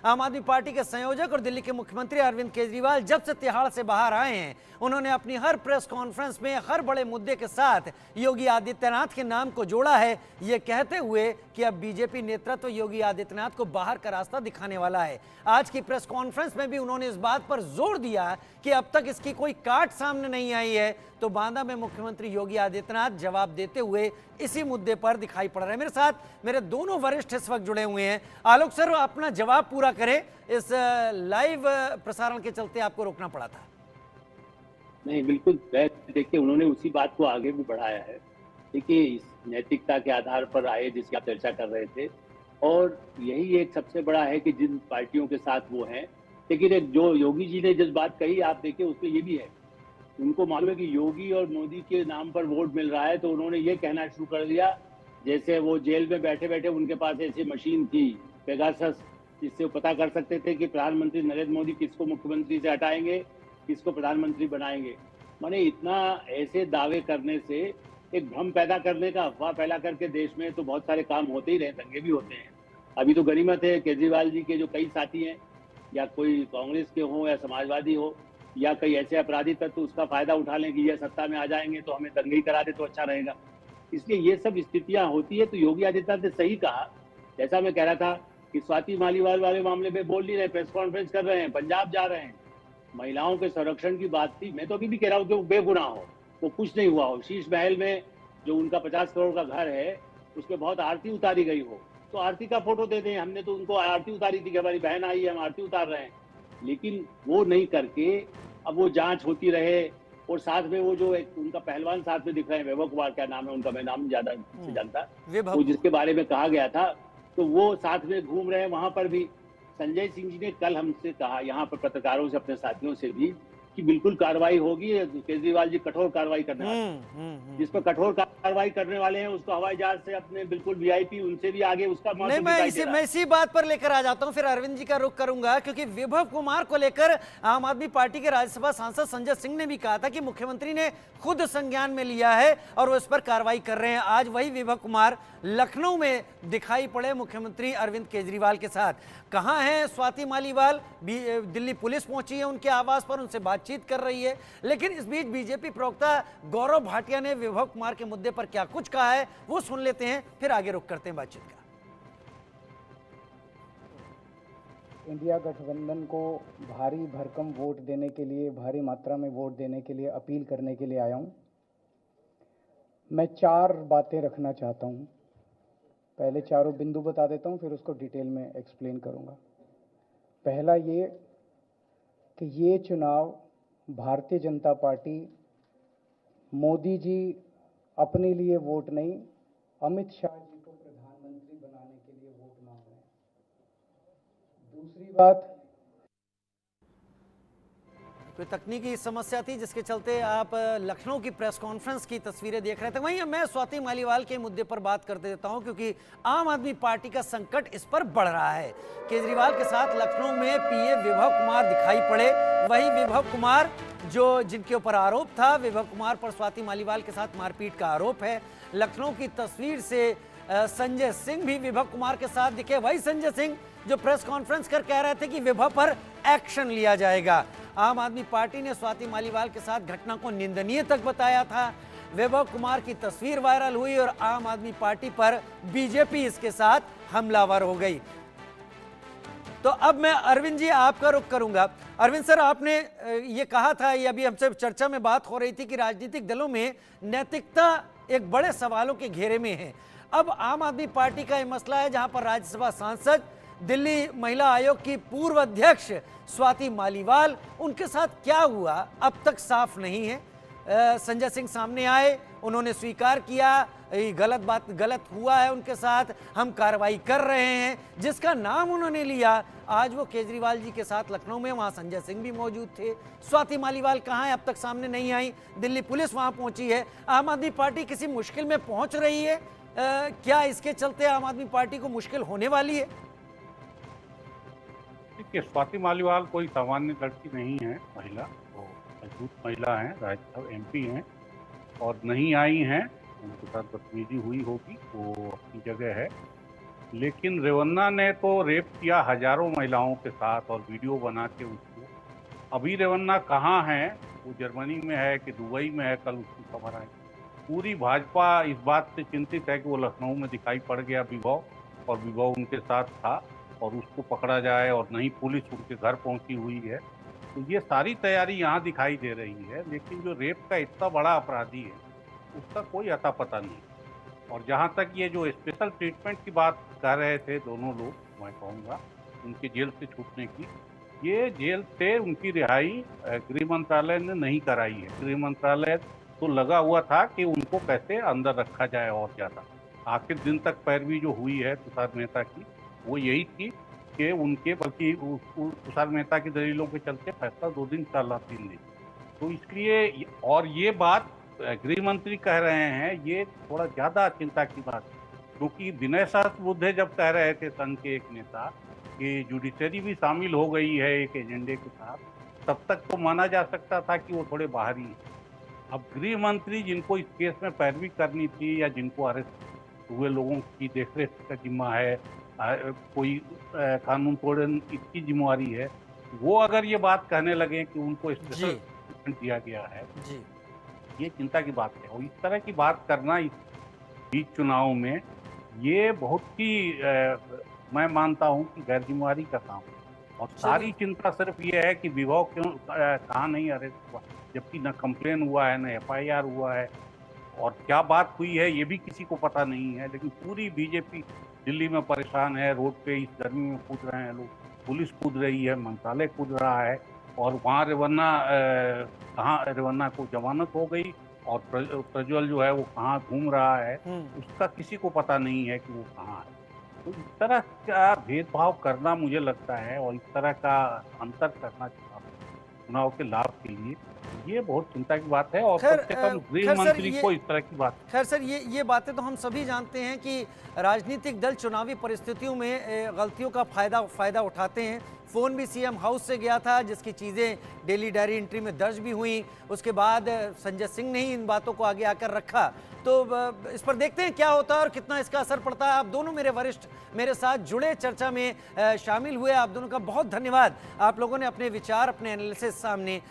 आम आदमी पार्टी के संयोजक और दिल्ली के मुख्यमंत्री अरविंद केजरीवाल जब से तिहाड़ से बाहर आए हैं, उन्होंने अपनी हर प्रेस कॉन्फ्रेंस में हर बड़े मुद्दे के साथ योगी आदित्यनाथ के नाम को जोड़ा है, ये कहते हुए कि अब बीजेपी नेतृत्व योगी आदित्यनाथ को बाहर का रास्ता दिखाने वाला है। आज की प्रेस कॉन्फ्रेंस में भी उन्होंने इस बात पर जोर दिया कि अब तक इसकी कोई काट सामने नहीं आई है, तो बांदा में मुख्यमंत्री योगी आदित्यनाथ जवाब देते हुए इसी मुद्दे पर दिखाई पड़ रहे हैं। मेरे साथ मेरे दोनों वरिष्ठ इस वक्त जुड़े हुए हैं। आलोक सर, अपना जवाब पूरा करें, इस लाइव प्रसारण के चलते आपको रोकना पड़ा था। नहीं, बिल्कुल। देखिए, उन्होंने उसी बात को आगे भी बढ़ाया है। देखिए, इस नैतिकता के आधार पर आए जिसकी आप चर्चा कर रहे थे, और यही एक सबसे बड़ा है कि जिन पार्टियों के साथ वो हैं। लेकिन एक जो योगी जी ने जिस बात कही, आप देखिए उसमें ये भी है, उनको मालूम है कि योगी और मोदी के नाम पर वोट मिल रहा है, तो उन्होंने ये कहना शुरू कर दिया जैसे वो जेल में बैठे बैठे उनके पास ऐसी मशीन थी पेगासस, जिससे वो पता कर सकते थे कि प्रधानमंत्री नरेंद्र मोदी किसको मुख्यमंत्री से हटाएंगे, किसको प्रधानमंत्री बनाएंगे। माने इतना ऐसे दावे करने से एक भ्रम पैदा करने का, अफवाह फैला करके देश में तो बहुत सारे काम होते ही रहे, दंगे भी होते हैं। अभी तो गनीमत है केजरीवाल जी के जो कई साथी हैं, या कोई कांग्रेस के हों या समाजवादी हो या कई ऐसे अपराधी तत्व उसका फायदा उठा लें कि ये सत्ता में आ जाएंगे तो हमें दंगे ही करा दे तो अच्छा रहेगा। इसलिए ये सब स्थितियां होती है। तो योगी आदित्यनाथ ने सही कहा, जैसा मैं कह रहा था कि स्वाति मालीवाल वाले मामले में बोल नहीं रहे, प्रेस कॉन्फ्रेंस कर रहे हैं, पंजाब जा रहे हैं, महिलाओं के संरक्षण की बात थी। मैं तो अभी भी कह रहा हूँ कि वो बेगुनाह हो, वो कुछ नहीं हुआ हो। शीश महल में जो उनका 50 करोड़ का घर है, उसमें बहुत आरती उतारी गई हो, तो आरती का फोटो दे दें। हमने तो उनको आरती उतारी थी कि हमारी बहन आई है, हम आरती उतार रहे हैं। लेकिन वो नहीं करके अब वो जांच होती रहे, और साथ में वो जो एक उनका पहलवान साथ में दिख रहे हैं, वैभव कुमार, क्या नाम है उनका, मैं नाम ज्यादा से जानता, वो जिसके बारे में कहा गया था, तो वो साथ में घूम रहे हैं। वहां पर भी संजय सिंह जी ने कल हमसे कहा, यहाँ पर पत्रकारों से, अपने साथियों से भी, कि बिल्कुल कार्रवाई होगी, केजरीवाल जी कठोर कार्रवाई करने वाले हैं। जिस पर कठोर कार्रवाई करने वाले हैं उसको हवाई जहाज से अपने बिल्कुल वीआईपी, उनसे भी आगे उसका नहीं, मैं इसी बात पर लेकर आ जाता हूं, फिर अरविंद जी का रुख करूंगा, क्योंकि विभव कुमार को लेकर आम आदमी पार्टी के राज्यसभा सांसद संजय सिंह ने भी कहा था कि मुख्यमंत्री ने खुद संज्ञान में लिया है और वो इस पर कार्रवाई कर रहे हैं। आज वही विभव कुमार लखनऊ में दिखाई पड़े मुख्यमंत्री अरविंद केजरीवाल के साथ। कहां है स्वाति मालीवाल? दिल्ली पुलिस पहुंची है उनके आवास पर, उनसे बातचीत कर रही है। लेकिन इस बीच बीजेपी प्रवक्ता गौरव भाटिया ने विभव कुमार के मुद्दे पर क्या कुछ कहा है, वो सुन लेते हैं, फिर आगे रुख करते हैं बातचीत का। इंडिया गठबंधन को भारी भरकम वोट देने के लिए, भारी मात्रा में वोट देने के लिए अपील करने के लिए आया हूं। मैं 4 बातें रखना चाहता हूं। पहले चारों बिंदु बता देता हूं, फिर उसको डिटेल में एक्सप्लेन करूंगा। पहला ये कि ये चुनाव भारतीय जनता पार्टी, मोदी जी अपने लिए वोट नहीं, अमित शाह जी को प्रधानमंत्री बनाने के लिए वोट मांग रहे हैं। दूसरी बात, कोई तकनीकी समस्या थी जिसके चलते आप लखनऊ की प्रेस कॉन्फ्रेंस की तस्वीरें देख रहे थे। वहीं मैं स्वाति मालीवाल के मुद्दे पर बात कर देता हूं, क्योंकि आम आदमी पार्टी का संकट इस पर बढ़ रहा है। केजरीवाल के साथ लखनऊ में पीए विभव कुमार दिखाई पड़े। वही विभव कुमार जिनके ऊपर आरोप था, विभव कुमार पर स्वाति मालीवाल के साथ मारपीट का आरोप है। लखनऊ की तस्वीर से संजय सिंह भी विभव कुमार के साथ दिखे। वही संजय सिंह जो प्रेस कॉन्फ्रेंस कर कह रहे थे कि विभव पर एक्शन लिया जाएगा। आम आदमी पार्टी ने स्वाति मालीवाल के साथ घटना को निंदनीय तक बताया था। विभव कुमार की तस्वीर वायरल हुई और आम आदमी पार्टी पर बीजेपी इसके साथ हमलावर हो गई। तो अब मैं अरविंद जी आपका रुख करूंगा। अरविंद सर, आपने ये कहा था, ये अभी हमसे चर्चा में बात हो रही थी कि राजनीतिक दलों में नैतिकता एक बड़े सवालों के घेरे में है। अब आम आदमी पार्टी का ये मसला है जहां पर राज्यसभा सांसद, दिल्ली महिला आयोग की पूर्व अध्यक्ष स्वाति मालीवाल, उनके साथ क्या हुआ अब तक साफ नहीं है। संजय सिंह सामने आए, उन्होंने स्वीकार किया गलत हुआ है उनके साथ, हम कार्रवाई कर रहे हैं, जिसका नाम उन्होंने लिया। आज वो केजरीवाल जी के साथ लखनऊ में, वहां संजय सिंह भी मौजूद थे। स्वाति मालीवाल कहाँ है, अब तक सामने नहीं आई। दिल्ली पुलिस वहां पहुंची है। आम आदमी पार्टी किसी मुश्किल में पहुंच रही है? क्या इसके चलते आम आदमी पार्टी को मुश्किल होने वाली है? देखिए, स्वाति मालीवाल कोई सामान्य लड़की नहीं है, महिला, वो मजबूत महिला है, राज्यसभा एमपी हैं और नहीं आई हैं, उनके साथ बदतमीजी हुई होगी, वो अपनी जगह है। लेकिन रेवन्ना ने तो रेप किया हजारों महिलाओं के साथ और वीडियो बना के उसको। अभी रेवन्ना कहाँ है, वो जर्मनी में है कि दुबई में है, कल उसकी खबर आई। पूरी भाजपा इस बात से चिंतित है कि वो लखनऊ में दिखाई पड़ गया विभव, और विभव उनके साथ था, और उसको पकड़ा जाए, और नहीं पुलिस उनके घर पहुंची हुई है। तो ये सारी तैयारी यहाँ दिखाई दे रही है, लेकिन जो रेप का इतना बड़ा अपराधी है उसका कोई अता पता नहीं। और जहाँ तक ये जो स्पेशल ट्रीटमेंट की बात कर रहे थे दोनों लोग, मैं कहूँगा उनके जेल से छूटने की, ये जेल से उनकी रिहाई गृह मंत्रालय ने नहीं कराई है। गृह मंत्रालय तो लगा हुआ था कि उनको कैसे अंदर रखा जाए और ज़्यादा। आखिर दिन तक पैरवी जो हुई है तुषार मेहता की, वो यही थी कि उनके, बल्कि तुषार मेहता की दलीलों के चलते फैसला 2 दिन चला, 3 दिन। तो इसलिए, और ये बात गृह मंत्री कह रहे हैं, ये थोड़ा ज़्यादा चिंता की बात है, क्योंकि विनय सहस्त्रबुद्धे जब कह रहे थे संघ के एक नेता कि जुडिशरी भी शामिल हो गई है एक एजेंडे के साथ, तब तक तो माना जा सकता था कि वो थोड़े बाहरी हैं। अब गृह मंत्री जिनको इस केस में पैरवी करनी थी, या जिनको अरेस्ट हुए लोगों की देखरेख का जिम्मा है, कोई कानून तोड़न इसकी जिम्मेवारी है, वो अगर ये बात कहने लगे कि उनको स्पेशल ट्रीटमेंट दिया गया है, जी ये चिंता की बात है। और इस तरह की बात करना इस बीच चुनाव में, ये बहुत ही मैं मानता हूं कि गैर जिम्मेवारी का काम है। और सारी चिंता सिर्फ ये है कि विभव क्यों कहाँ नहीं अरेस्ट हुआ, जबकि न कंप्लेन हुआ है, न FIR हुआ है, और क्या बात हुई है ये भी किसी को पता नहीं है। लेकिन पूरी बीजेपी दिल्ली में परेशान है, रोड पे इस गर्मी में कूद रहे हैं लोग, पुलिस कूद रही है, मंत्रालय कूद रहा है, और वहाँ रेवन्ना को जमानत हो गई, और प्रज्वल जो है वो कहाँ घूम रहा है, उसका किसी को पता नहीं है कि वो कहाँ है। तो इस तरह का भेदभाव करना, मुझे लगता है, और इस तरह का अंतर करना चुनाव के लाभ के लिए, ये बहुत चिंता की बात है। और सबसे कम गृह मंत्री को इस तरह की बात। खैर सर, ये बातें तो हम सभी जानते हैं कि राजनीतिक दल चुनावी परिस्थितियों में गलतियों का फायदा उठाते हैं। फ़ोन भी सीएम हाउस से गया था, जिसकी चीज़ें डेली डायरी एंट्री में दर्ज भी हुई। उसके बाद संजय सिंह ने ही इन बातों को आगे आकर रखा। तो इस पर देखते हैं क्या होता है और कितना इसका असर पड़ता है। आप दोनों मेरे वरिष्ठ मेरे साथ जुड़े, चर्चा में शामिल हुए, आप दोनों का बहुत धन्यवाद। आप लोगों ने अपने विचार, अपने एनालिसिस सामने